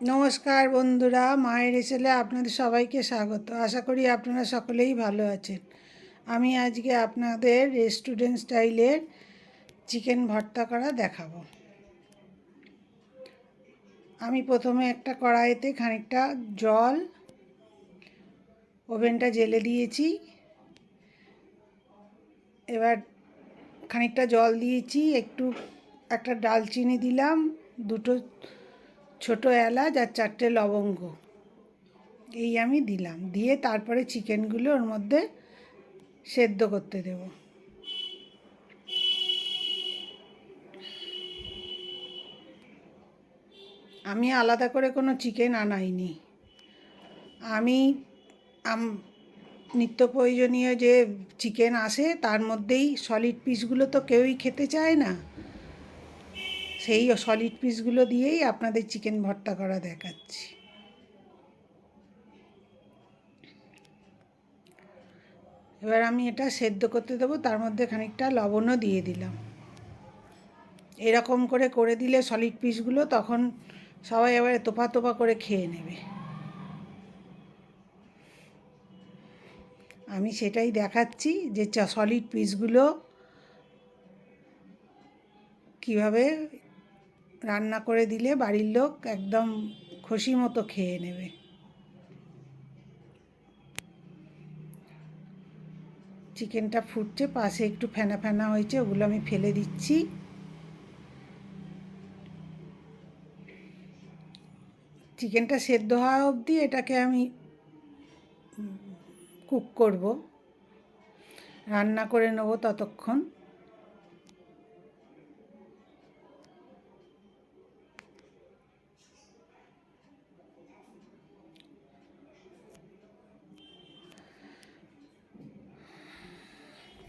নমস্কার বন্ধুরা, মায়ের ছেলে আপনাদের সবাইকে স্বাগত। আশা করি আপনারা সকলেই ভালো আছেন। আমি আজকে আপনাদের রেস্টুরেন্ট স্টাইলের চিকেন ভর্তা করা দেখাবো। আমি প্রথমে একটা কড়াইতে খানিকটা জল, ওভেনটা জ্বেলে দিয়েছি। এবার খানিকটা জল দিয়েছি, একটা ডালচিনি দিলাম, দুটো ছোট এলাচ আর 4টে লবঙ্গ এই আমি দিলাম। দিয়ে তারপরে চিকেনগুলো ওর মধ্যে সেদ্ধ করতে দেব। আমি আলাদা করে কোনো চিকেন আনাইনি। আমি নিত্য প্রয়োজনীয় যে চিকেন আসে তার মধ্যেই সলিড পিসগুলো তো কেউই খেতে চায় না, সেই সলিড পিসগুলো দিয়েই আপনাদের চিকেন ভর্তা করা দেখাচ্ছি। এবার আমি এটা সেদ্ধ করতে দেবো, তার মধ্যে খানিকটা লবণও দিয়ে দিলাম। এরকম করে দিলে সলিড পিসগুলো তখন সবাই এবারে তোপা তোপা করে খেয়ে নেবে। আমি সেটাই দেখাচ্ছি যে সলিড পিসগুলো কীভাবে রান্না করে দিলে বাড়ির লোক একদম খুশি মতো খেয়ে নেবে। চিকেনটা ফুটছে, পাশে একটু ফেনা ফেনা হয়েছে, ওগুলো আমি ফেলে দিচ্ছি। চিকেনটা সেদ্ধ হওয়া অবধি এটাকে আমি কুক করব, রান্না করে নেব ততক্ষণ।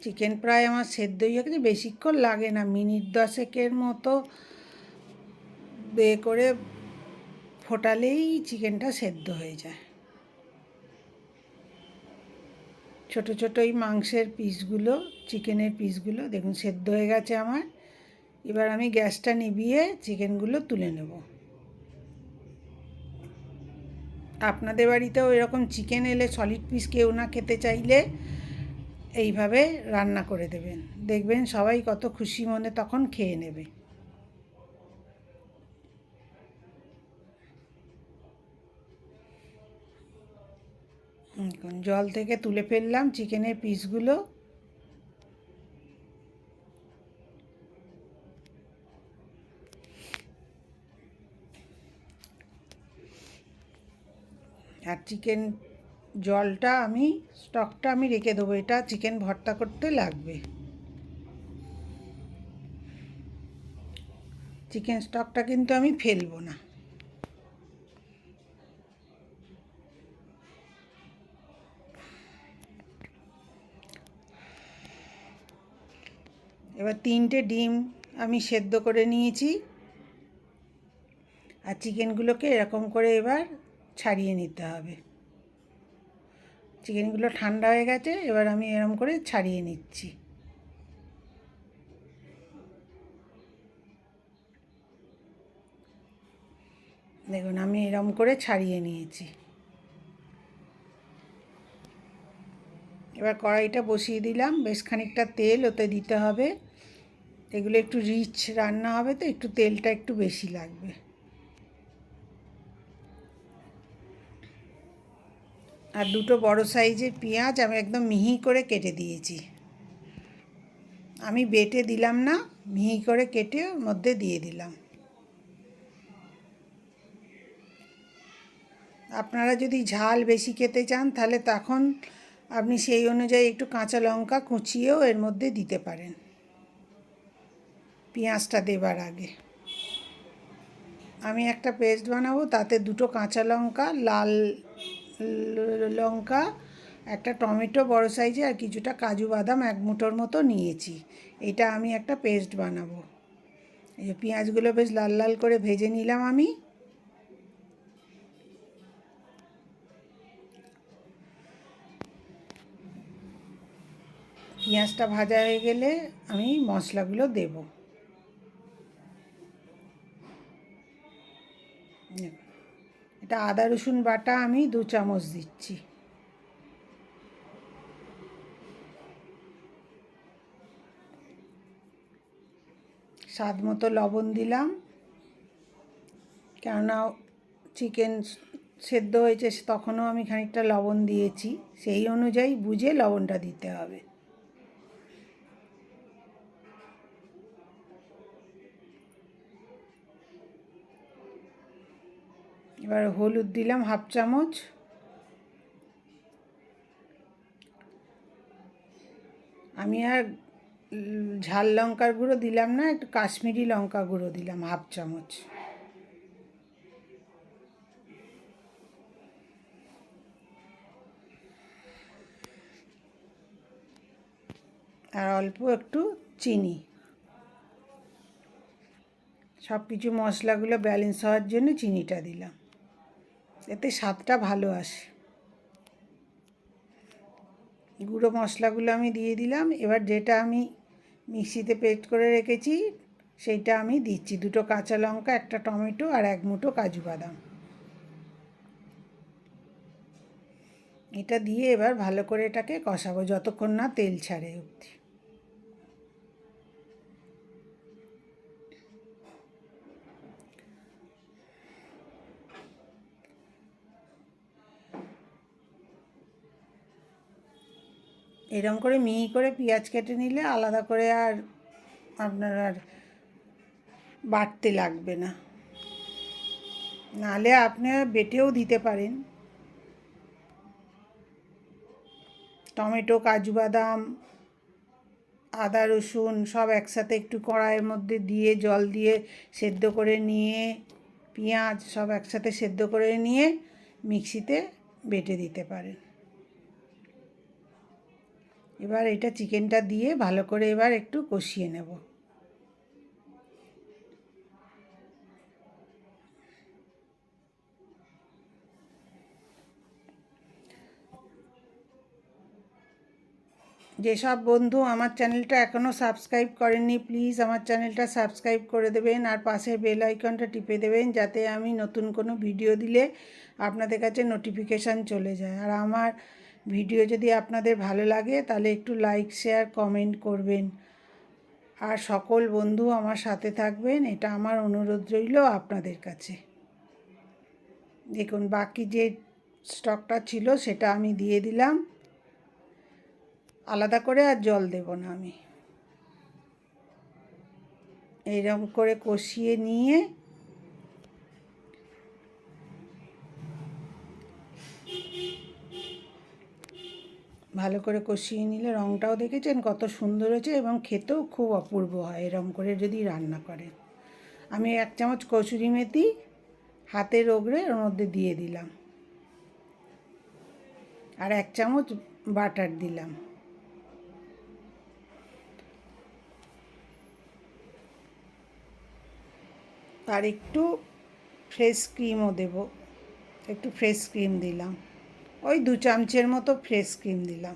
চিকেন প্রায় আমার সেদ্ধ হয়ে গেছে, বেশিক্ষণ লাগে না, মিনিট 10 মতো করে ফোটালেই চিকেনটা সেদ্ধ হয়ে যায়। ছোট ছোট এই মাংসের পিসগুলো, চিকেনের পিসগুলো দেখুন সেদ্ধ হয়ে গেছে আমার। এবার আমি গ্যাসটা নিভিয়ে চিকেনগুলো তুলে নেব। আপনাদের বাড়িতেও এরকম চিকেন এলে সলিড পিস কেউ না খেতে চাইলে এইভাবে রান্না করে দেবেন, দেখবেন সবাই কত খুশি মনে তখন খেয়ে নেবে। জল থেকে তুলে ফেললাম চিকেনের পিসগুলো। আর জলটা স্টকটা আমি রেখে দেবো, এটা চিকেন ভর্তা করতে লাগবে। চিকেন স্টকটা কিন্তু আমি ফেলবো না। এবার 3টে ডিম আমি সেদ্ধ করে নিয়েছি, আর চিকেনগুলোকে এরকম করে এবার ছাড়িয়ে নিতে হবে। চিকেনগুলো ঠান্ডা হয়ে গেছে, এবার আমি এরকম করে ছাড়িয়ে নিচ্ছি। দেখুন আমি এরকম করে ছাড়িয়ে নিয়েছি। এবার কড়াইটা বসিয়ে দিলাম, বেশ খানিকটা তেল ওতে দিতে হবে। এগুলো একটু রিচ রান্না হবে তো একটু তেলটা একটু বেশি লাগবে। আর দুটো বড় সাইজের পেঁয়াজ আমি একদম মিহি করে কেটে দিয়েছি। আমি বেটে দিলাম না, মিহি করে কেটে ওর মধ্যে দিয়ে দিলাম। আপনারা যদি ঝাল বেশি খেতে চান তাহলে তখন আপনি সেই অনুযায়ী একটু কাঁচা লঙ্কা কুচিয়েও এর মধ্যে দিতে পারেন পেঁয়াজটা দেবার আগে। আমি একটা পেস্ট বানাবো, তাতে দুটো কাঁচা লঙ্কা, লাল লঙ্কা, একটা টমেটো বড় সাইজে, আর কিছুটা কাজু বাদাম 1 মুঠোর মতো নিয়েছি। এটা আমি একটা পেস্ট বানাবো। এই যে পেঁয়াজগুলো বেশ লাল লাল করে ভেজে নিলাম আমি। পেঁয়াজটা ভাজা হয়ে গেলে আমি মশলাগুলো দেব। এটা আদা রসুন বাটা আমি 2 চামচ দিচ্ছি। স্বাদ মতো লবণ দিলাম, কেননা চিকেন সেদ্ধ হয়েছে তখনও আমি খানিকটা লবণ দিয়েছি, সেই অনুযায়ী বুঝে লবণটা দিতে হবে। এবার হলুদ দিলাম 1/2 চামচ, আমি আর ঝাল লঙ্কার গুঁড়ো দিলাম না, একটু কাশ্মীরি লঙ্কা গুঁড়ো দিলাম 1/2 চামচ। আর অল্প একটু চিনি। সব কিছু মশলাগুলো ব্যালেন্স হওয়ার জন্য চিনিটা দিলাম, এতে স্বাদটা ভালো আসে। গুঁড়ো মশলাগুলো আমি দিয়ে দিলাম। এবার যেটা আমি মিক্সিতে পেস্ট করে রেখেছি সেইটা আমি দিচ্ছি, 2টো কাঁচা লঙ্কা, 1টা টমেটো আর 1 মুঠো কাজু বাদাম। এটা দিয়ে এবার ভালো করে এটাকে কষাবো যতক্ষণ না তেল ছাড়ে অবধি। এরকম করে মিহি করে পেঁয়াজ কেটে নিলে আলাদা করে আর আপনার আর বাটতে লাগবে না, নাহলে আপনি বেটেও দিতে পারেন। টমেটো, কাজু বাদাম, আদা রসুন সব একসাথে একটু কড়াইয়ের মধ্যে দিয়ে জল দিয়ে সেদ্ধ করে নিয়ে, পেঁয়াজ সব একসাথে সেদ্ধ করে নিয়ে মিক্সিতে বেটে দিতে পারেন। এবার এটা চিকেনটা দিয়ে ভালো করে এবার একটু কষিয়ে নেব। যেসব বন্ধু আমার চ্যানেলটা এখনও সাবস্ক্রাইব করেননি, প্লিজ আমার চ্যানেলটা সাবস্ক্রাইব করে দেবেন আর পাশের বেল আইকনটা টিপে দেবেন, যাতে আমি নতুন কোনো ভিডিও দিলে আপনাদের কাছে নোটিফিকেশান চলে যায়। আর আমার ভিডিও যদি আপনাদের ভালো লাগে তাহলে একটু লাইক, শেয়ার, কমেন্ট করবেন। আর সকল বন্ধু আমার সাথে থাকবেন, এটা আমার অনুরোধ রইল আপনাদের কাছে। দেখুন বাকি যে স্টকটা ছিল সেটা আমি দিয়ে দিলাম, আলাদা করে আর জল দেব না আমি। এইরকম করে কষিয়ে নিয়ে ভালো করে কষিয়ে নিলে, রঙটাও দেখেছেন কত সুন্দর হয়েছে এবং খেতেও খুব অপূর্ব হয় এরকম করে যদি রান্না করেন। আমি 1 চামচ কসুরি মেথি হাতে রগড়ে ওর মধ্যে দিয়ে দিলাম আর 1 চামচ বাটার দিলাম। আর একটু ফ্রেশ ক্রিমও দেব, একটু ফ্রেশ ক্রিম দিলাম, ওই 2 চামচের মতো ফ্রেশ ক্রিম দিলাম।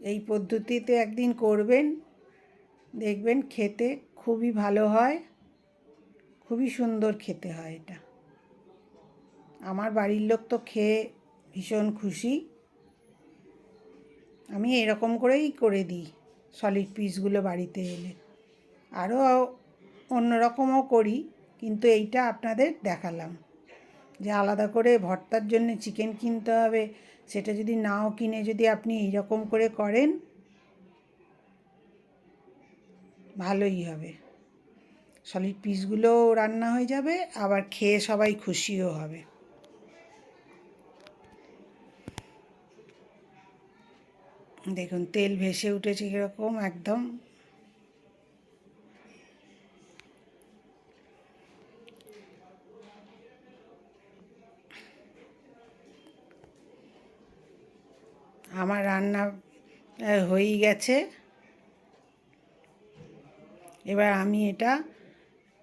এই পদ্ধতিতে একদিন করবেন, দেখবেন খেতে খুবই ভালো হয়, খুবই সুন্দর খেতে হয় এটা। আমার বাড়ির লোক তো খেয়ে ভীষণ খুশি। আমি এরকম করেই করে দিই সলিড পিসগুলো বাড়িতে এলে। আরও অন্যরকমও করি, কিন্তু এইটা আপনাদের দেখালাম যে আলাদা করে ভর্তার জন্য চিকেন কিনতে হবে, সেটা যদি নাও কিনে যদি আপনি এইরকম করে করেন ভালোই হবে। সলিড পিসগুলোও রান্না হয়ে যাবে, আবার খেয়ে সবাই খুশিও হবে। দেখুন তেল ভেসে উঠেছে কীরকম একদম। আমার রান্না হয়েই গেছে। এবার আমি এটা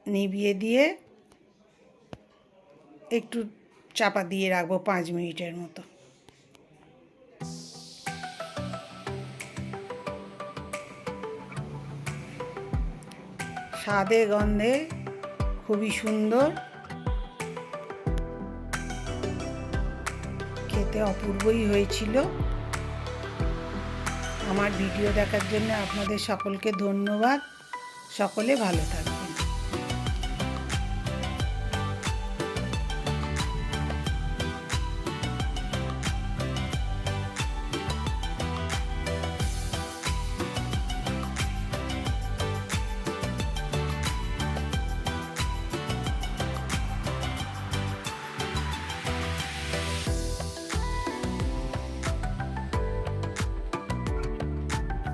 নিভিয়ে দিয়ে একটু চাপা দিয়ে রাখবো 5 মিনিটের মতো। স্বাদে গন্ধে খুবই সুন্দর, খেতে অপূর্বই হয়েছিল। আমার ভিডিও দেখার জন্য আপনাদের সকলকে ধন্যবাদ। সকলে ভালো থাকবেন।